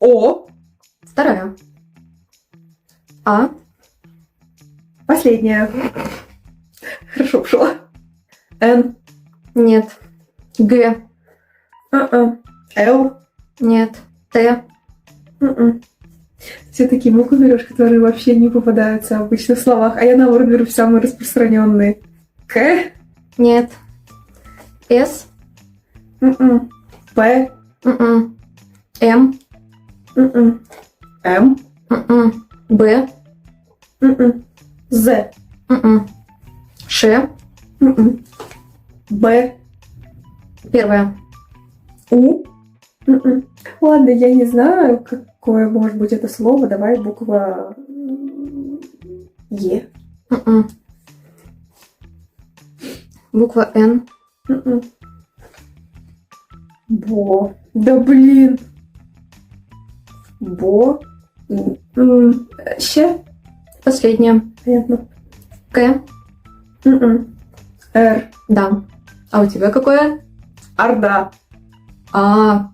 О. Вторая. А. Последняя. Хорошо пошла. Н. Нет. Г. Л. Нет. Т. Все такие буквы берешь, которые вообще не попадаются обычно в словах, а я наоборот беру самые распространенные. К. Нет. С. П. М. М. Б. З. Ш. Б. Первая. У. Ладно, я не знаю, какое может быть это слово. Давай буква Е. Буква Н. Бо. Да блин. Бо. Щ. Последняя. Понятно. К. Р. Да. А у тебя какое? Орда. А.